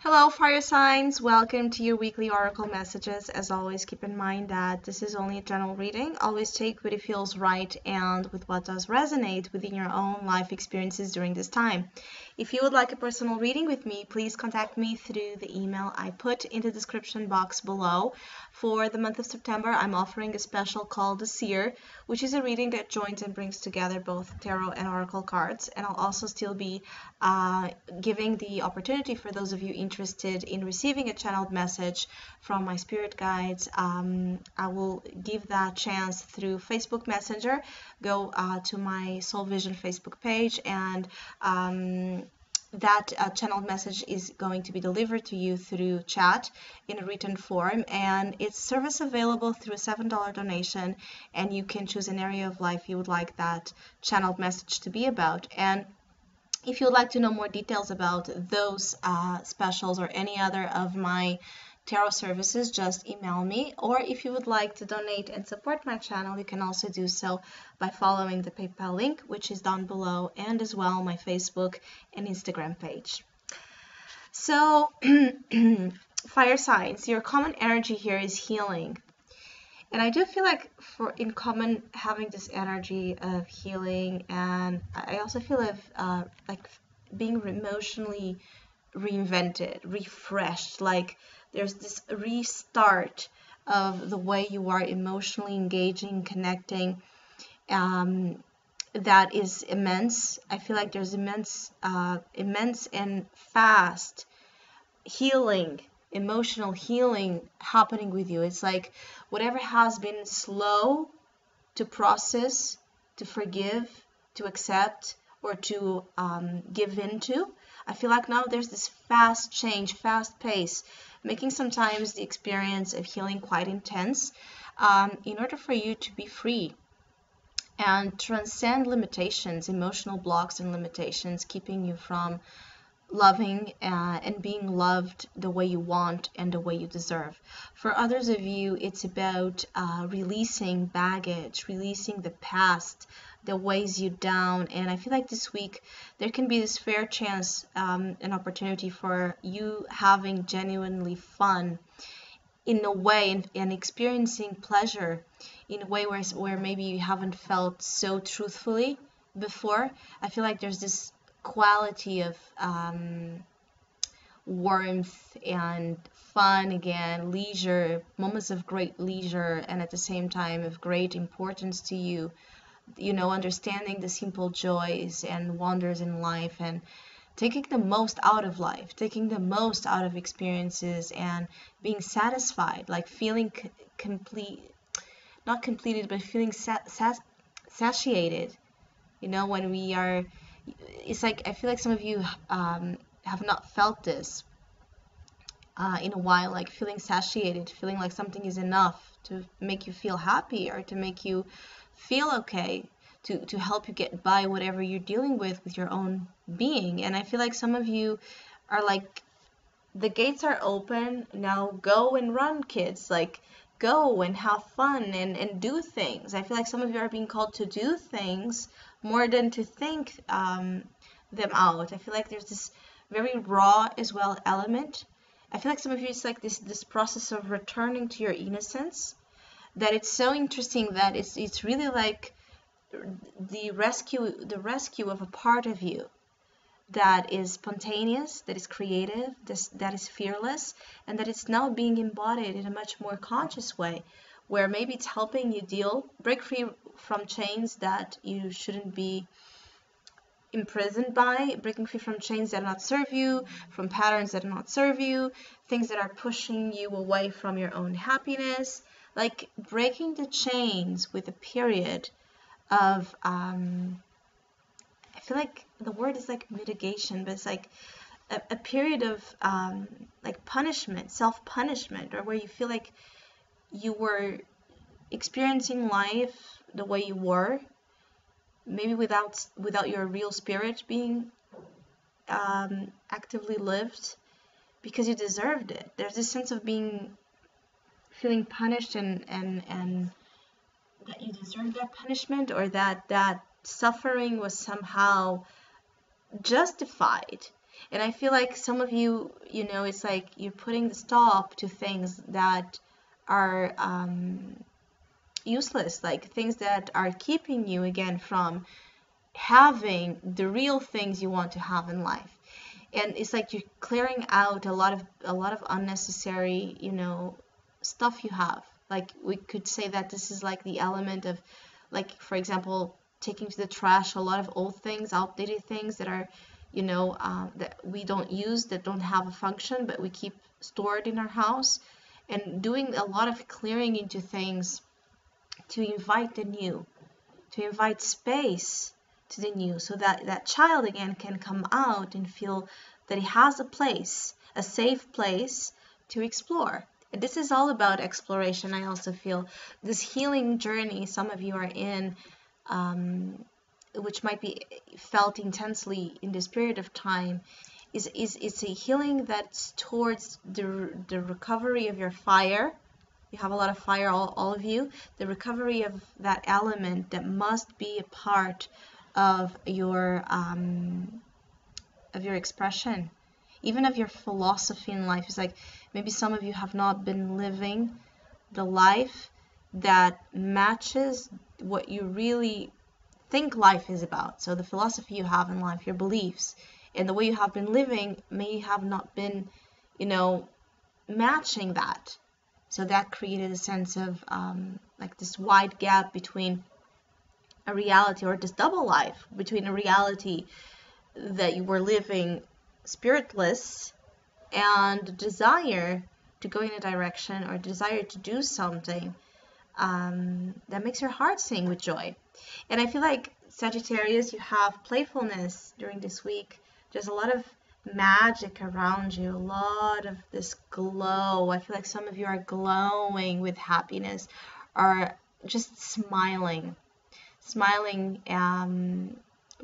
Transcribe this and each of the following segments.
Hello, fire signs. Welcome to your weekly oracle messages. As always, keep in mind that this is only a general reading. Always take what it feels right and with what does resonate within your own life experiences during this time. If you would like a personal reading with me, please contact me through the email I put in the description box below. For the month of September, I'm offering a special called the Sear, which is a reading that joins and brings together both tarot and oracle cards. And I'll also still be giving the opportunity for those of you interested in receiving a channeled message from my spirit guides. I will give that chance through Facebook Messenger. Go to my Soul Vision Facebook page, and that channeled message is going to be delivered to you through chat in a written form, and it's service available through a $7 donation, and you can choose an area of life you would like that channeled message to be about. And if you would like to know more details about those specials or any other of my tarot services, just email me. Or if you would like to donate and support my channel, you can also do so by following the PayPal link, which is down below, and as well my Facebook and Instagram page. So, fire signs, your common energy here is healing. And I do feel like in common having this energy of healing, and I also feel of like being emotionally reinvented, refreshed, like there's this restart of the way you are emotionally engaging, connecting, that is immense. I feel like there's immense and fast healing, emotional healing happening with you. It's like whatever has been slow to process, to forgive, to accept, or to give into, I feel like now there's this fast change, fast pace, making sometimes the experience of healing quite intense, in order for you to be free and transcend limitations, emotional blocks and limitations, keeping you from loving and being loved the way you want and the way you deserve. For others of you, it's about releasing baggage, releasing the past that weighs you down. And I feel like this week there can be this fair chance, an opportunity for you having genuinely fun in a way, and experiencing pleasure in a way where maybe you haven't felt so truthfully before. I feel like there's this quality of warmth and fun again, leisure, moments of great leisure, and at the same time of great importance to you, understanding the simple joys and wonders in life, and taking the most out of life, taking the most out of experiences, and being satisfied, like feeling complete, not completed, but feeling satiated. When we are, it's like I feel like some of you have not felt this in a while, like feeling satiated, feeling like something is enough to make you feel happy or to make you feel okay, to help you get by whatever you're dealing with your own being. And I feel like some of you are like, the gates are open, now go and run, kids, like go and have fun and do things. I feel like some of you are being called to do things more than to think them out. I feel like there's this very raw as well element. I feel like some of you, it's like this process of returning to your innocence, that it's so interesting that it's really like the rescue of a part of you that is spontaneous, that is creative, that is fearless, and that it's now being embodied in a much more conscious way, where maybe it's helping you break free from chains that you shouldn't be imprisoned by, breaking free from chains that do not serve you, from patterns that do not serve you, things that are pushing you away from your own happiness, like breaking the chains with a period of I feel like the word is like mitigation, but it's like a period of like punishment, self-punishment, or where you feel like you were experiencing life the way you were, maybe without your real spirit being actively lived, because you deserved it. There's this sense of feeling punished, and that you deserve that punishment, or that suffering was somehow justified. And I feel like some of you, you know, it's like you're putting the stop to things that are useless, like things that are keeping you again from having the real things you want to have in life. And it's like you're clearing out a lot of unnecessary, you know, stuff you have. Like we could say that this is like the element of, like, for example, taking to the trash a lot of old things, outdated things that are, you know, that we don't use, that don't have a function, but we keep stored in our house, and doing a lot of clearing into things to invite the new, to invite space to the new, so that that child again can come out and feel that he has a place, a safe place to explore. And this is all about exploration. I also feel this healing journey some of you are in, which might be felt intensely in this period of time, is a healing that's towards the recovery of your fire. You have a lot of fire, all of you. The recovery of that element that must be a part of your expression, even of your philosophy in life. It's like maybe some of you have not been living the life that matches what you really think life is about. So the philosophy you have in life, your beliefs, and the way you have been living may have not been, you know, matching that. So that created a sense of like this wide gap between a reality, or this double life between a reality that you were living spiritless and desire to go in a direction, or desire to do something that makes your heart sing with joy. And I feel like Sagittarius, you have playfulness during this week. There's a lot of magic around you, a lot of this glow. I feel like some of you are glowing with happiness, or just smiling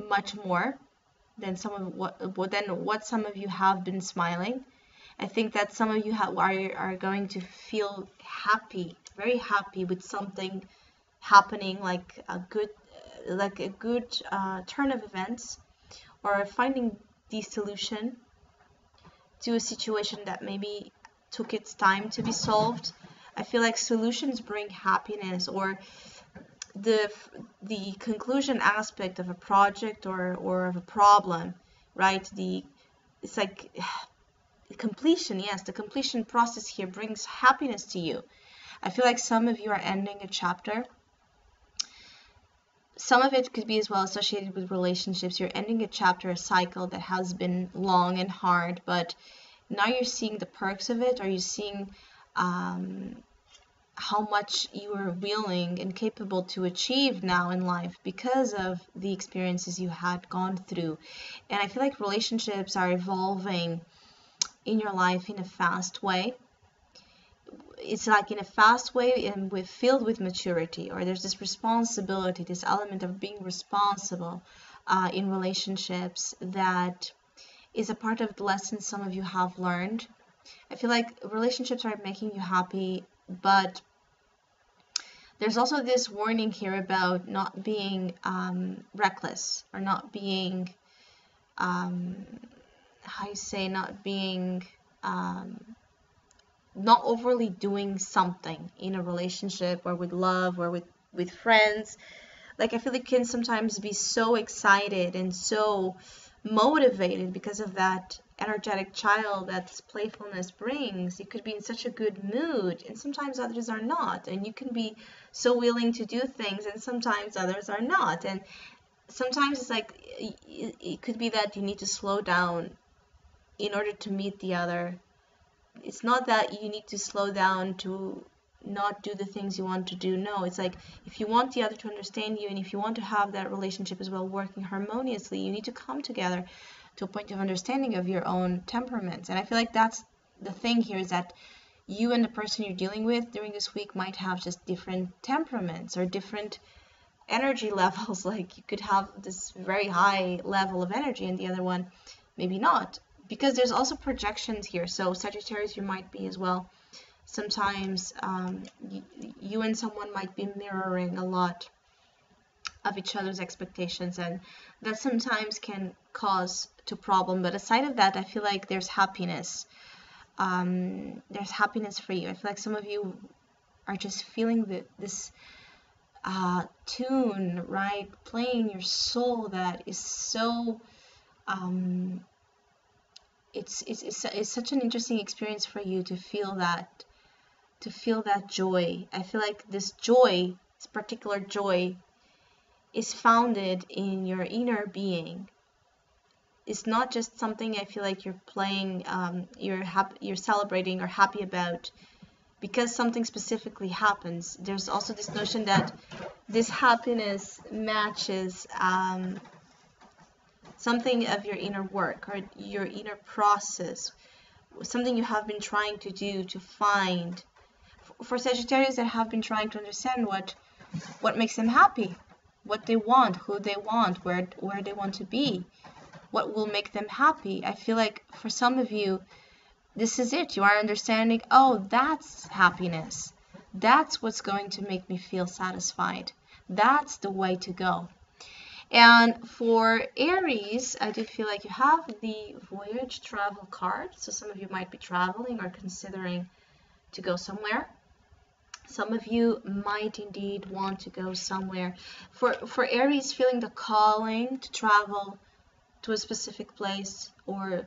much more than what some of you have been smiling. I think that some of you are going to feel happy, very happy with something happening, like a good turn of events, or finding the solution to a situation that maybe took its time to be solved. I feel like solutions bring happiness, or the conclusion aspect of a project, or of a problem, right? It's like completion. Yes, the completion process here brings happiness to you. I feel like some of you are ending a chapter. Some of it could be as well associated with relationships. You're ending a chapter, a cycle that has been long and hard, but now you're seeing the perks of it, or you're seeing how much you are willing and capable to achieve now in life because of the experiences you had gone through. And I feel like relationships are evolving in your life in a fast way. It's like in a fast way and filled with maturity, or there's this responsibility, this element of being responsible in relationships that is a part of the lessons some of you have learned. I feel like relationships are making you happy, but there's also this warning here about not being reckless, or not being, not overly doing something in a relationship, or with love, or with friends. Like I feel it can sometimes be so excited and so motivated because of that energetic child that this playfulness brings. You could be in such a good mood, and sometimes others are not. And you can be so willing to do things, and sometimes others are not. And sometimes it's like it could be that you need to slow down in order to meet the other. It's not that you need to slow down to not do the things you want to do. No, it's like if you want the other to understand you, and if you want to have that relationship as well working harmoniously, you need to come together to a point of understanding of your own temperaments. And I feel like that's the thing here, is that you and the person you're dealing with during this week might have just different temperaments, or different energy levels. Like you could have this very high level of energy, and the other one maybe not, because there's also projections here. So Sagittarius, you might be as well. Sometimes you and someone might be mirroring a lot of each other's expectations, and that sometimes can cause to problem. But aside of that, I feel like there's happiness. There's happiness for you. I feel like some of you are just feeling this tune, right, playing your soul, that is so it's such an interesting experience for you to feel that joy. I feel like this joy, this particular joy, is founded in your inner being. It's not just something I feel like you're playing, you're celebrating or happy about because something specifically happens. There's also this notion that this happiness matches something of your inner work or your inner process, something you have been trying to do to find. For Sagittarius that have been trying to understand what makes them happy, what they want, who they want, where they want to be, what will make them happy. I feel like for some of you, this is it. You are understanding, oh, that's happiness. That's what's going to make me feel satisfied. That's the way to go. And for Aries, I do feel like you have the voyage travel card. So some of you might be traveling or considering to go somewhere. Some of you might indeed want to go somewhere. For Aries, feeling the calling to travel to a specific place or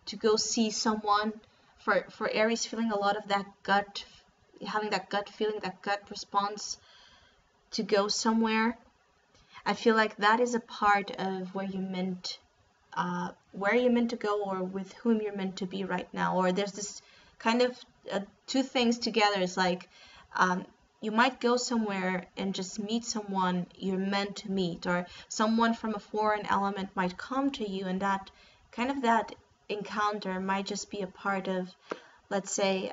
to go see someone. For Aries, feeling a lot of that gut, having that gut feeling, that gut response to go somewhere. I feel like that is a part of where you're meant to go, or with whom you're meant to be right now. Or there's this kind of two things together. It's like you might go somewhere and just meet someone you're meant to meet, or someone from a foreign element might come to you, and that kind of that encounter might just be a part of, let's say,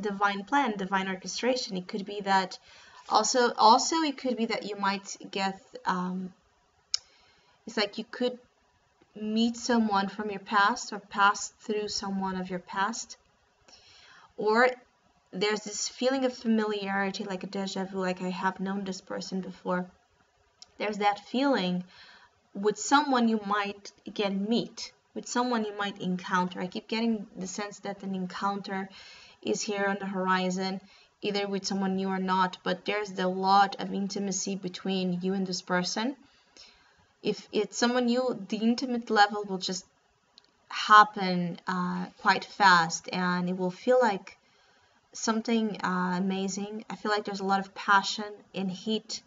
divine plan, divine orchestration. It could be that also it could be that you might get it's like you could meet someone from your past or pass through someone of your past, or there's this feeling of familiarity, like a deja vu, like I have known this person before. There's that feeling with someone you might meet, with someone you might encounter. I keep getting the sense that an encounter is here on the horizon, either with someone new or not, but there's a lot of intimacy between you and this person. If it's someone new, the intimate level will just happen quite fast, and it will feel like something amazing. I feel like there's a lot of passion and heat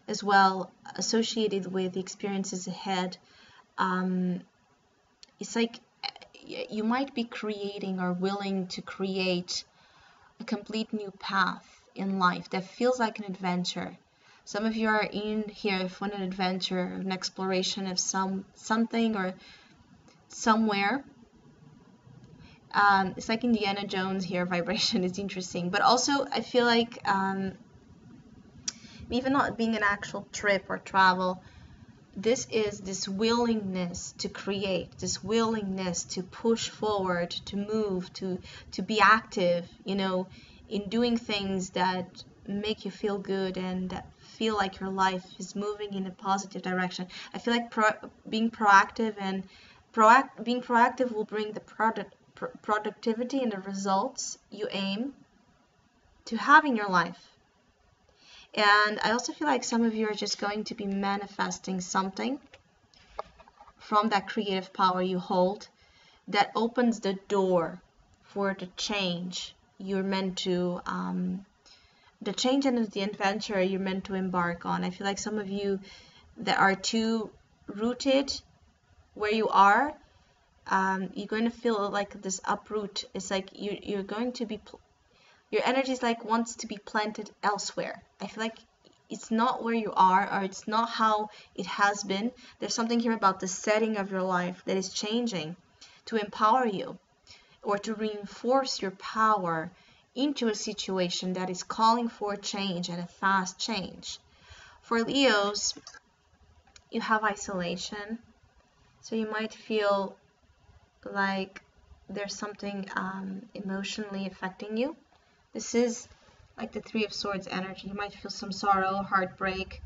as well associated with the experiences ahead. It's like you might be creating or willing to create a complete new path in life that feels like an adventure. Some of you are in here for an adventure, an exploration of something or somewhere. It's like Indiana Jones here. Vibration is interesting, but also I feel like even not being an actual trip or travel, this is this willingness to create, this willingness to push forward, to move, to be active, in doing things that make you feel good and that feel like your life is moving in a positive direction. I feel like being proactive will bring the productivity and the results you aim to have in your life. And I also feel like some of you are just going to be manifesting something from that creative power you hold that opens the door for the change you're meant to, the change and the adventure you're meant to embark on. I feel like some of you that are too rooted where you are, you're going to feel like this uproot. It's like you're going to be your energy is like wants to be planted elsewhere. I feel like it's not where you are, or it's not how it has been. There's something here about the setting of your life that is changing to empower you or to reinforce your power into a situation that is calling for change, and a fast change. For Leos, you have isolation, so you might feel like there's something emotionally affecting you. This is like the Three of Swords energy. You might feel some sorrow, heartbreak.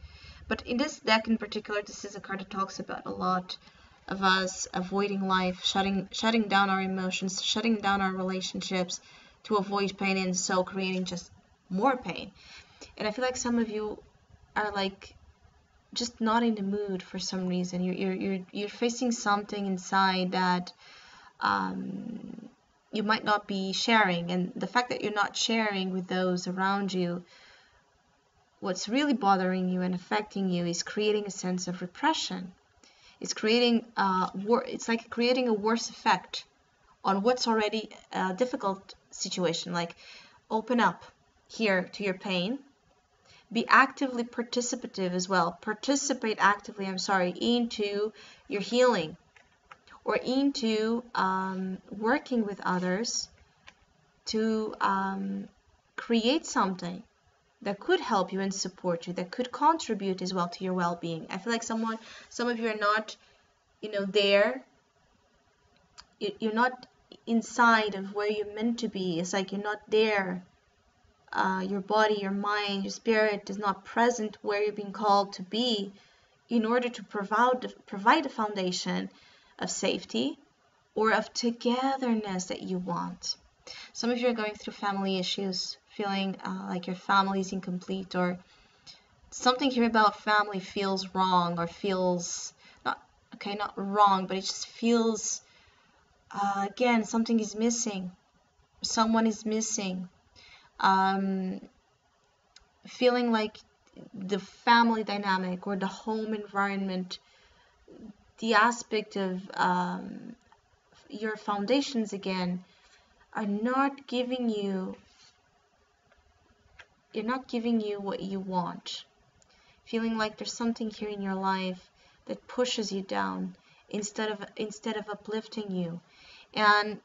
But in this deck in particular, this is a card that talks about a lot of us avoiding life, shutting down our emotions, shutting down our relationships to avoid pain, and so creating just more pain. And I feel like some of you are like just not in the mood for some reason. You're facing something inside that you might not be sharing, and the fact that you're not sharing with those around you, what's really bothering you and affecting you is creating a sense of repression. It's creating it's like creating a worse effect on what's already a difficult situation. Like, open up here to your pain. Be actively participative as well. Participate actively, into your healing, or into working with others to create something that could help you and support you, that could contribute as well to your well-being. I feel like some of you are not, there. You're not inside of where you're meant to be. It's like you're not there. Your body, your mind, your spirit is not present where you're being called to be in order to provide a foundation of safety or of togetherness that you want. Some of you are going through family issues, feeling like your family is incomplete, or something here about family feels wrong, or feels not wrong, but it just feels again, something is missing, someone is missing. Feeling like the family dynamic or the home environment, the aspect of your foundations again, are not giving you what you want. Feeling like there's something here in your life that pushes you down instead of uplifting you. And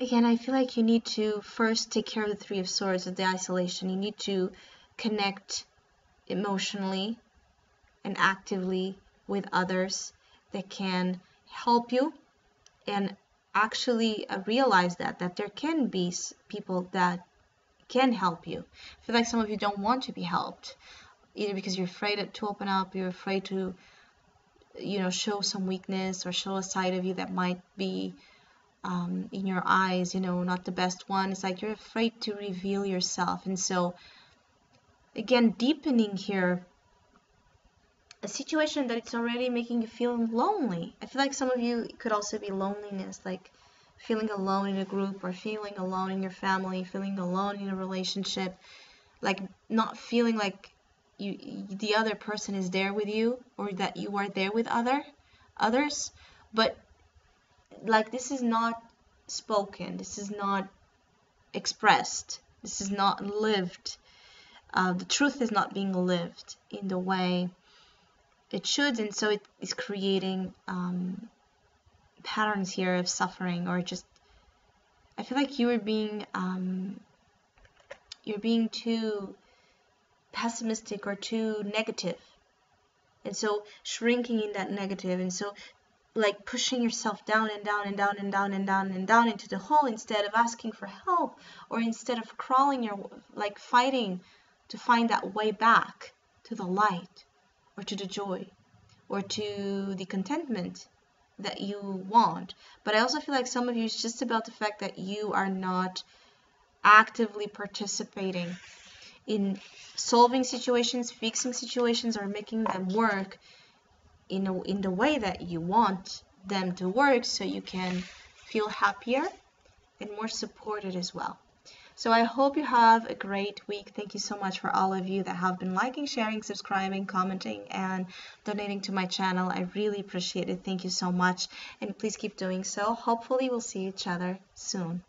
again, I feel like you need to first take care of the Three of Swords, of the isolation. You need to connect emotionally and actively with others that can help you, and actually realize that there can be people that can help you. I feel like some of you don't want to be helped, either because you're afraid to open up, you're afraid to, show some weakness or show a side of you that might be in your eyes, not the best one. It's like you're afraid to reveal yourself. And so, again, deepening here a situation that it's already making you feel lonely. I feel like some of you, it could also be loneliness, like feeling alone in a group, or feeling alone in your family, feeling alone in a relationship, like not feeling like the other person is there with you, or that you are there with others, but like this is not spoken, this is not expressed, this is not lived. The truth is not being lived in the way it should, and so it is creating patterns here of suffering, or just, I feel like you're being too pessimistic or too negative, and so shrinking in that negative, and so like pushing yourself down and down and down and down and down and down into the hole, instead of asking for help, or instead of crawling like fighting to find that way back to the light, or to the joy, or to the contentment that you want. But I also feel like some of you, it's just about the fact that you are not actively participating in solving situations, fixing situations, or making them work in the way that you want them to work, so you can feel happier and more supported as well. So I hope you have a great week. Thank you so much for all of you that have been liking, sharing, subscribing, commenting, and donating to my channel. I really appreciate it. Thank you so much, and please keep doing so. Hopefully we'll see each other soon.